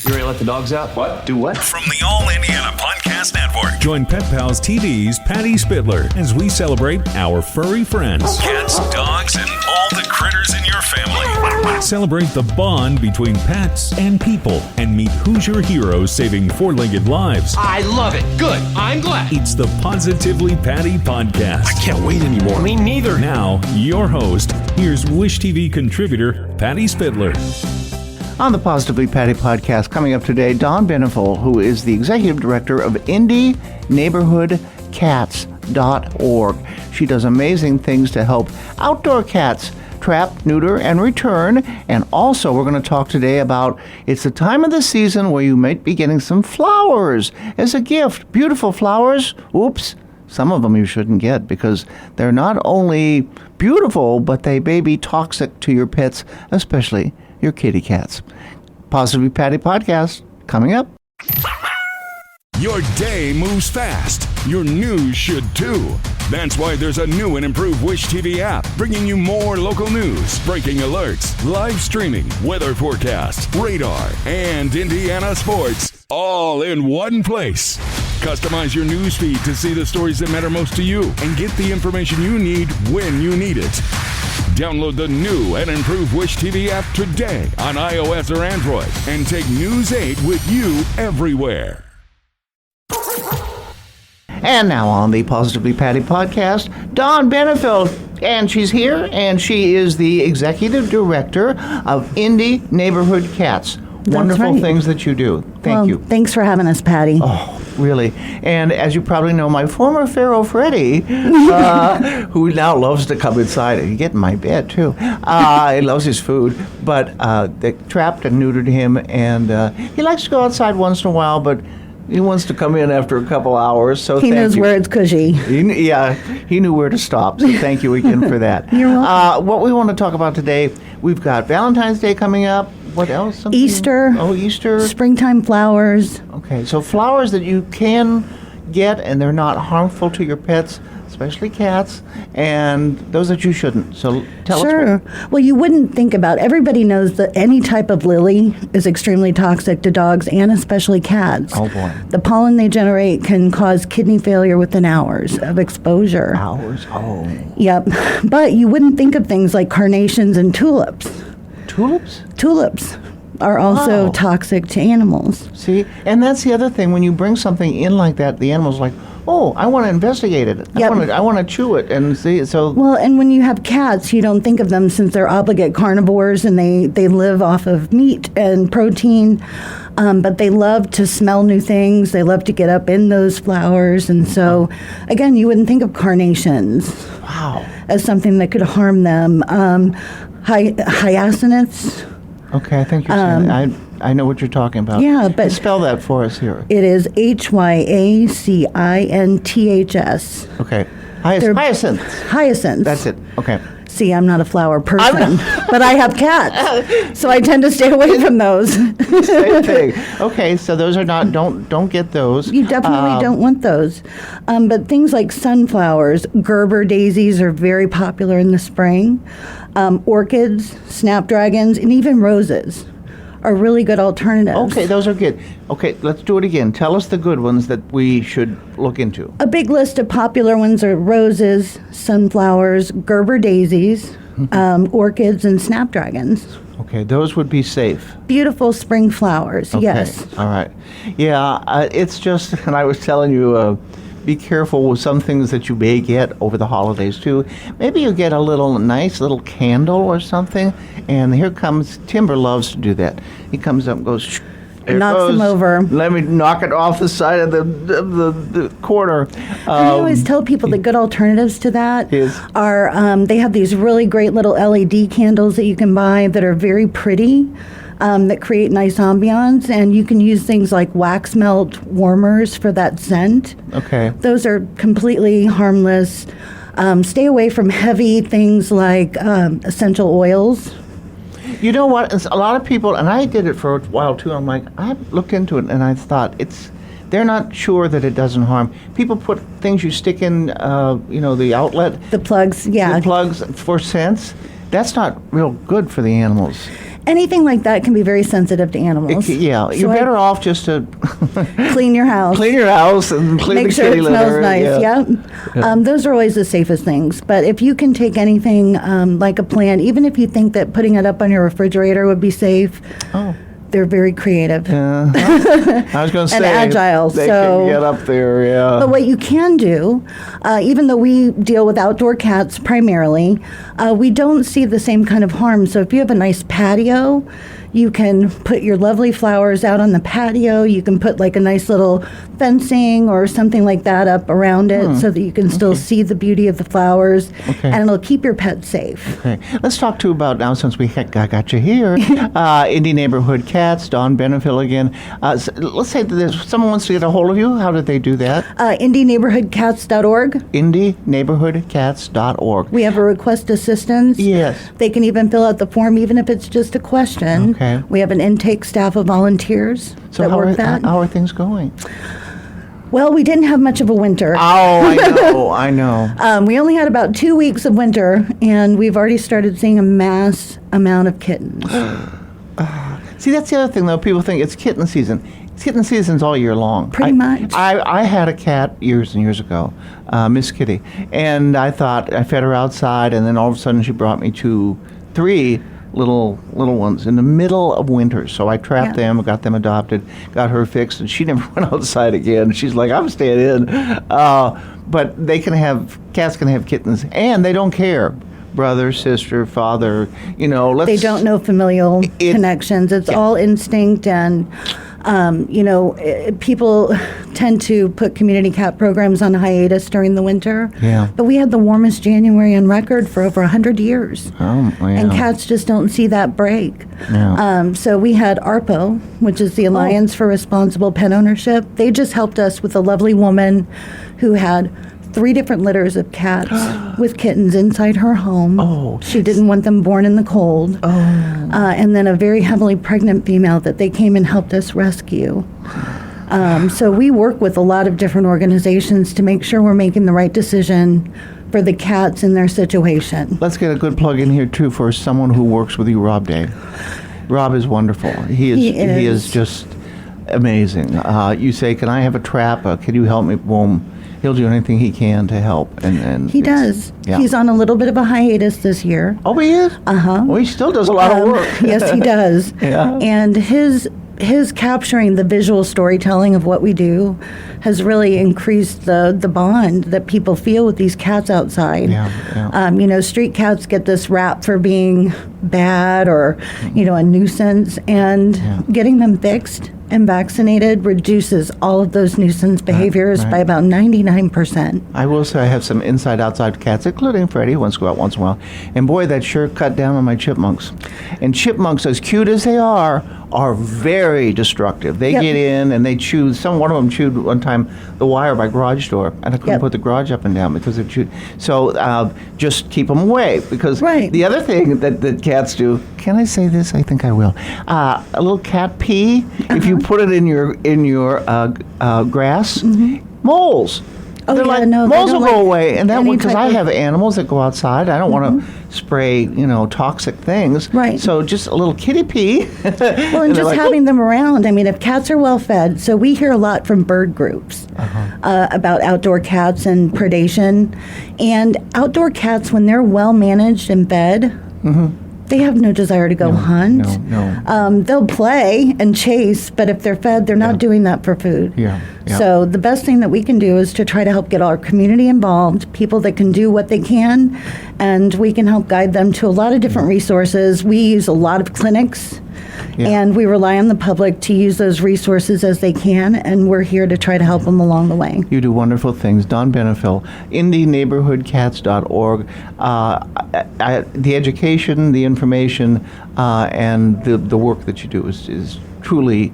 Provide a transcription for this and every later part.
You ready to let the dogs out? What? Do what? From the All Indiana Podcast Network. Join Pet Pals TV's Patty Spitler as we celebrate our furry friends. Cats, dogs, and all the critters in your family. Celebrate the bond between pets and people and meet Hoosier heroes saving four-legged lives. I love it. Good. I'm glad. It's the Positively Patty podcast. I can't wait anymore. Me neither. Now, your host, here's Wish TV contributor Patty Spitler. On the Positively Patty podcast, coming up today, Dawn Benefiel, who is the executive director of Indy neighborhoodcats.org. She does amazing things to help outdoor cats trap, neuter, and return. And also, we're going to talk today about it's the time of the season where you might be getting some flowers as a gift. Beautiful flowers. Oops. Some of them you shouldn't get because they're not only beautiful, but they may be toxic to your pets, especially your kitty cats. Positively Patty podcast coming up. Your day moves fast. Your news should too. That's why there's a new and improved Wish TV app bringing you more local news, breaking alerts, live streaming, weather forecasts, radar, and Indiana sports all in one place. Customize your news feed to see the stories that matter most to you and get the information you need when you need it. Download the new and improved Wish TV app today on iOS or Android and take News 8 with you everywhere. And now on the Positively Patty podcast, Dawn Benefiel. And she's here, and she is the executive director of Indy Neighborhood Cats. Wonderful right. things that you do. Thank you. Thanks for having us, Patty. Oh, really. And as you probably know, my former Pharaoh Freddie, who now loves to come inside, he get in my bed too. He loves his food, but they trapped and neutered him, and he likes to go outside once in a while, but he wants to come in after a couple hours. So He knows where it's cushy. He knew where to stop. So thank you again for that. You're welcome. What we want to talk about today, we've got Valentine's Day coming up. What else? Something? Easter. Oh, Easter. Springtime flowers. Okay, so flowers that you can get and they're not harmful to your pets, especially cats, and those that you shouldn't. So tell us. Sure. Well, you wouldn't think about. Everybody knows that any type of lily is extremely toxic to dogs and especially cats. Oh boy. The pollen they generate can cause kidney failure within hours of exposure. Hours. Oh. Yep. But you wouldn't think of things like carnations and tulips. Tulips? Tulips are also Wow. toxic to animals. See, and that's the other thing. When you bring something in like that, the animal's like, "Oh, I want to investigate it. Yep. I want to chew it and see." So Well, and when you have cats, you don't think of them since they're obligate carnivores and they live off of meat and protein, but they love to smell new things. They love to get up in those flowers. And so, again, you wouldn't think of carnations wow. as something that could harm them. Hyacinths, Okay, I think you're saying I know what you're talking about. Yeah, but- spell that for us here. it is Hyacinths. Okay, They're- hyacinths. Hyacinths. That's it. Okay. See, I'm not a flower person, but I have cats, so I tend to stay away from those. Same thing. Okay, so those are not. Don't get those. You definitely don't want those. But things like sunflowers, Gerber daisies are very popular in the spring. Orchids, snapdragons, and even roses are really good alternatives. Okay, those are good. Okay, let's do it again. Tell us the good ones that we should look into. A big list of popular ones are roses, sunflowers, Gerber daisies, orchids, and snapdragons. Okay, those would be safe. Beautiful spring flowers, Okay. yes. All right. Yeah, it's just, and I was telling you, be careful with some things that you may get over the holidays too. Maybe you get a nice little candle or something, and here comes, Timber loves to do that. He comes up and goes, shh, there it Knocks goes. them over. Let me knock it off the side of the corner. I always tell people the good alternatives to that Is? are they have these really great little LED candles that you can buy that are very pretty, that create nice ambiance, and you can use things like wax melt warmers for that scent. Okay. Those are completely harmless. Stay away from heavy things like essential oils. You know what? It's a lot of people, and I did it for a while too. I'm like, I looked into it, and I thought they're not sure that it doesn't harm. People put things you stick in, the outlet. The plugs, yeah. The plugs for scents. That's not real good for the animals. Anything like that can be very sensitive to animals. Yeah, So you're I better off just to clean your house. clean your house and clean Make the sure kitty it litter. smells nice. Yeah. Those are always the safest things. But if you can take anything like a plant, even if you think that putting it up on your refrigerator would be safe, Oh. they're very creative. I was going to say, And agile, they so- can get up there, yeah. But what you can do, even though we deal with outdoor cats primarily, we don't see the same kind of harm. So if you have a nice patio, you can put your lovely flowers out on the patio. You can put like a nice little fencing or something like that up around it so that you can still see the beauty of the flowers, Okay. and it'll keep your pet safe. Okay. Let's talk to about now, since we got you here, Indy Neighborhood Cats, Dawn Benefiel again. Let's say that someone wants to get a hold of you. How did they do that? IndyNeighborhoodCats.org. IndyNeighborhoodCats.org. We have a request assistance. Yes. They can even fill out the form, even if it's just a question. Okay. We have an intake staff of volunteers So that how work are, that. how are things going? Well, we didn't have much of a winter. Oh, I know. We only had about 2 weeks of winter, and we've already started seeing a mass amount of kittens. See, that's the other thing, though. People think it's kitten season. Kitten season's all year long. Pretty much. I had a cat years and years ago, Miss Kitty, and I thought I fed her outside, and then all of a sudden she brought me three little ones in the middle of winter. So I trapped Yeah. them, got them adopted, got her fixed, and she never went outside again. She's like, I'm staying in. But cats can have kittens, and they don't care. Brother, sister, father, They don't know familial connections. It's all instinct, and people tend to put community cat programs on hiatus during the winter. Yeah. But we had the warmest January on record for over 100 years. Oh, yeah. And cats just don't see that break. Yeah. So we had ARPO, which is the Alliance for Responsible Pet Ownership. They just helped us with a lovely woman who had 3 different litters of cats with kittens inside her home. Oh. She didn't want them born in the cold. Oh. And then a very heavily pregnant female that they came and helped us rescue. So we work with a lot of different organizations to make sure we're making the right decision for the cats in their situation. Let's get a good plug in here, too, for someone who works with you, Rob Day. Rob is wonderful. He is just amazing. You say, can I have a trap? Can you help me? Boom. He'll do anything he can to help. And He does. Yeah. He's on a little bit of a hiatus this year. Oh, he is? Uh-huh. Well, he still does a lot of work. Yes, he does. Yeah. And his capturing the visual storytelling of what we do has really increased the bond that people feel with these cats outside. Yeah. Street cats get this rap for being bad or, a nuisance, and getting them fixed and vaccinated reduces all of those nuisance behaviors by about 99%. I will say I have some inside-outside cats, including Freddie, who wants to go out once in a while. And boy, that sure cut down on my chipmunks. And chipmunks, as cute as they are very destructive. They get in and they chew. One of them chewed one time the wire of my garage door, and I couldn't put the garage up and down because it chewed. So just keep them away, because the other thing that cats do, can I say this? I think I will. A little cat pee, if you put it in your grass, moles. Oh, They're yeah, like, no, they moles will don't go like away, and that any because type I of- have animals that go outside. I don't want to spray, toxic things. Right. So just a little kitty pee. Well, and just having them around. I mean, if cats are well fed, so we hear a lot from bird groups about outdoor cats and predation. And outdoor cats, when they're well managed and fed, they have no desire to go hunt. No. They'll play and chase, but if they're fed, they're not doing that for food. Yeah. So the best thing that we can do is to try to help get our community involved, people that can do what they can, and we can help guide them to a lot of different resources. We use a lot of clinics, and we rely on the public to use those resources as they can, and we're here to try to help them along the way. You do wonderful things. Dawn Benefiel, IndyNeighborhoodCats.org. The education, the information, and the work that you do is truly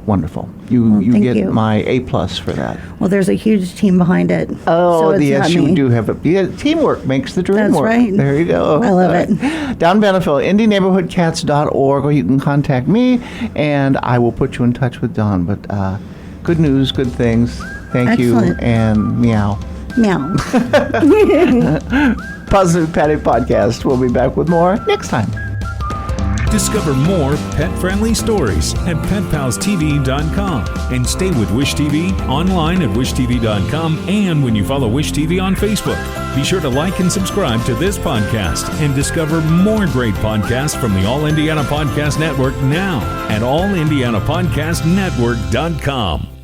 wonderful. You thank get you. my A+ for that. Well, there's a huge team behind it. Oh, so it's yes, not you me. do have teamwork makes the dream That's work. right. There you go. I love it. Dawn Benefiel, IndyNeighborhoodCats.org, or you can contact me, and I will put you in touch with Dawn. But good news, good things. Thank Excellent. you, and meow. Meow. Positive Patty Podcast. We'll be back with more next time. Discover more pet-friendly stories at petpalstv.com and stay with Wish TV online at wishtv.com and when you follow Wish TV on Facebook. Be sure to like and subscribe to this podcast and discover more great podcasts from the All Indiana Podcast Network now at allindianapodcastnetwork.com.